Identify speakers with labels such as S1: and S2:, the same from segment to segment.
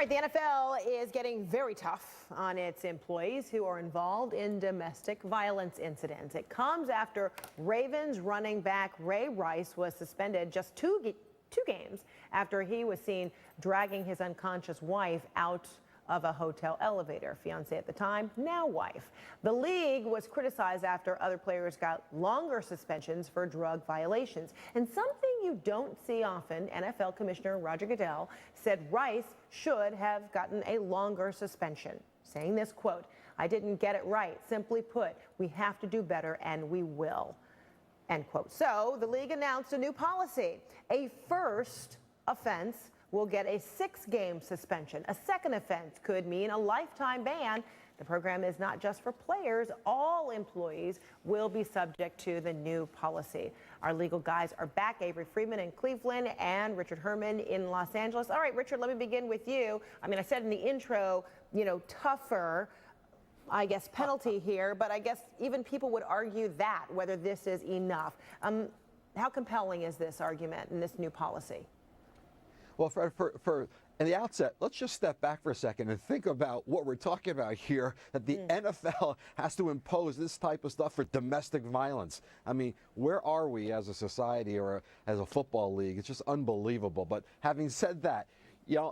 S1: All right, the NFL is getting very tough on its employees who are involved in domestic violence incidents. It comes after Ravens running back Ray Rice was suspended just two games after he was seen dragging his unconscious wife out of a hotel elevator. Fiancé at the time, now wife. The league was criticized after other players got longer suspensions for drug violations. And something you don't see often, NFL Commissioner Roger Goodell said Rice should have gotten a longer suspension, saying this, quote, "I didn't get it right. Simply put, we have to do better and we will," end quote. So the league announced a new policy. A first offense will get a 6-game suspension. A second offense could mean a lifetime ban. The program is not just for players. All employees will be subject to the new policy. Our legal guys are back. Avery Freeman in Cleveland and Richard Herman in Los Angeles. All right, Richard, let me begin with you. I mean, I said in the intro, tougher, I guess, penalty here, but I guess even people would argue that, whether this is enough. How compelling is this argument and this new policy?
S2: Well, for in the outset, let's just step back for a second and think about what we're talking about here, that the NFL has to impose this type of stuff for domestic violence. I mean, where are we as a society or as a football league? It's just unbelievable. But having said that,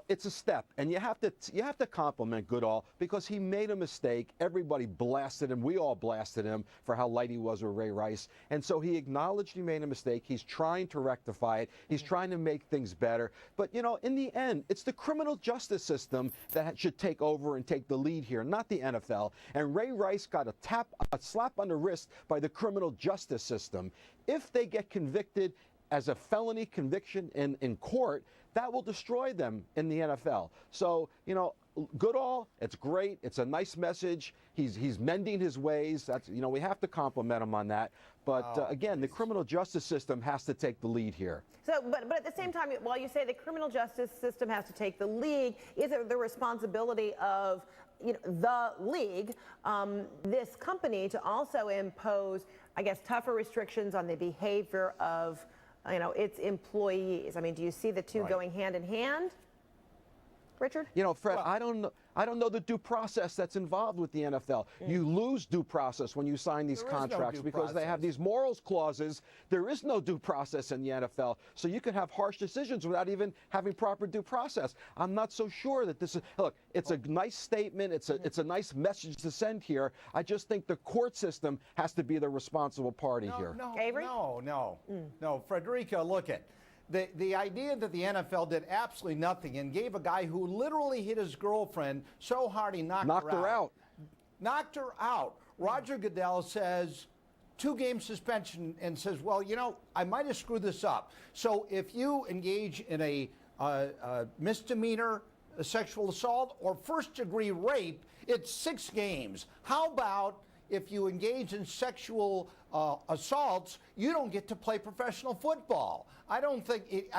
S2: it's a step, and you have to compliment Goodall because he made a mistake. Everybody blasted him. We all blasted him for how light he was with Ray Rice, and so he acknowledged he made a mistake. He's trying to rectify it. He's trying to make things better. But in the end, it's the criminal justice system that should take over and take the lead here, not the NFL. And Ray Rice got a slap on the wrist by the criminal justice system. If they get convicted as a felony conviction in court, that will destroy them in the NFL. So, Goodall, it's great. It's a nice message. He's mending his ways. That's, we have to compliment him on that. But again, the criminal justice system has to take the lead here.
S1: So, but at the same time, while you say the criminal justice system has to take the lead, is it the responsibility of the league, this company, to also impose, I guess, tougher restrictions on the behavior of its employees? I mean, do you see the two going hand in hand, Richard?
S2: Fred, well, I don't know the due process that's involved with the NFL. You lose due process when you sign these contracts because they have these morals clauses. There is no due process in the NFL, so you can have harsh decisions without even having proper due process. I'm not so sure that this is. Look, it's a nice statement. It's a nice message to send here. I just think the court system has to be the responsible party here.
S1: Avery?
S3: No, Frederica, look at. The idea that the NFL did absolutely nothing and gave a guy who literally hit his girlfriend so hard he knocked her out. Knocked her out. Roger Goodell says 2-game suspension and says, well, I might have screwed this up. So if you engage in a misdemeanor, a sexual assault, or first-degree rape, it's 6 games. How about if you engage in sexual assaults, you don't get to play professional football? I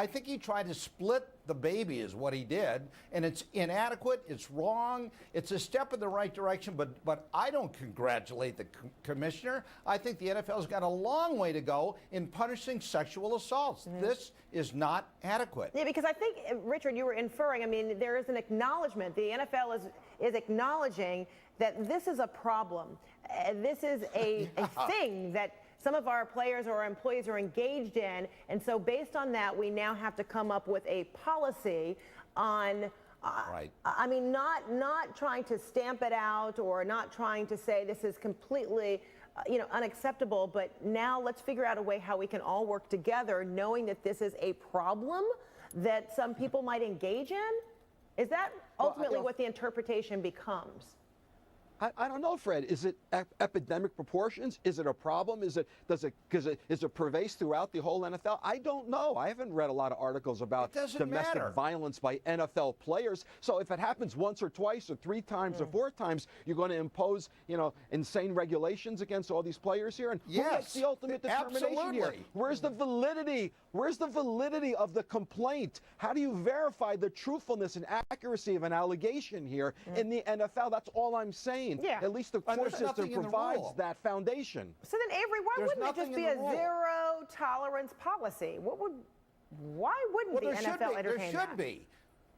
S3: think he tried to split the baby is what he did, and it's inadequate, it's wrong, it's a step in the right direction, but I don't congratulate the commissioner. I think the NFL's got a long way to go in punishing sexual assaults. This is not adequate.
S1: Yeah, because I think, Richard, you were inferring, I mean, there is an acknowledgement. The NFL is acknowledging that this is a problem. This is a thing that some of our players or our employees are engaged in, and so based on that, we now have to come up with a policy on, I mean, not trying to stamp it out or not trying to say this is completely, unacceptable, but now let's figure out a way how we can all work together, knowing that this is a problem that some people might engage in. Is that ultimately what the interpretation becomes?
S2: I don't know, Fred. Is it epidemic proportions? Is it a problem? Is it pervasive throughout the whole NFL? I don't know. I haven't read a lot of articles about domestic violence by NFL players. So if it happens once or twice or 3 times or 4 times, you're going to impose, insane regulations against all these players here. And who makes the ultimate determination here? Where's the validity? Where's the validity of the complaint? How do you verify the truthfulness and accuracy of an allegation here in the NFL? That's all I'm saying.
S1: Yeah.
S2: At least the court system provides that foundation.
S1: So then, Avery, why wouldn't it just be a zero tolerance policy? Why wouldn't the NFL entertain that?
S3: There should be.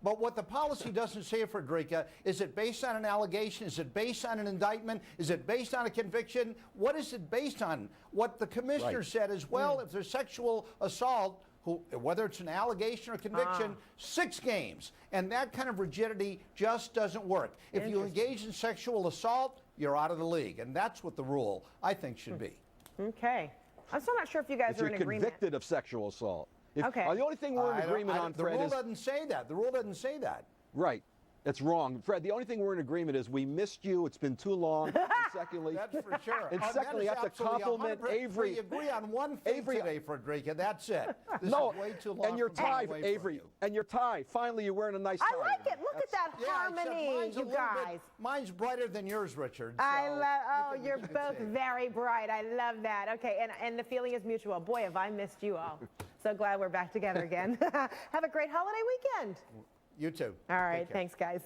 S3: But what the policy doesn't say, Frederica, is it based on an allegation? Is it based on an indictment? Is it based on a conviction? What is it based on? What the commissioner said is, well, if there's sexual assault, whether it's an allegation or conviction, 6 games. And that kind of rigidity just doesn't work. If you engage in sexual assault, you're out of the league. And that's what the rule, I think, should be.
S1: Okay. I'm still not sure if you guys are in agreement.
S2: You're convicted of sexual assault.
S1: Okay.
S2: The only thing we're in agreement on, Fred,
S3: the rule doesn't say that. The rule doesn't say that.
S2: Right. That's wrong. Fred, the only thing we're in agreement is we missed you. It's been too long. And secondly,
S3: that's for sure.
S2: And secondly, I have to compliment Avery.
S3: We agree on one thing today, Frederica. That's it. This is way too long.
S2: And your tie, Avery. And your tie. Finally, you're wearing a nice tie.
S1: I like it. Look at that harmony, you guys.
S3: Mine's brighter than yours, Richard.
S1: I love. Oh, you're both very bright. I love that. Okay, and the feeling is mutual. Boy, have I missed you all. So glad we're back together again. Have a great holiday weekend.
S3: You too.
S1: All right. Thanks, guys.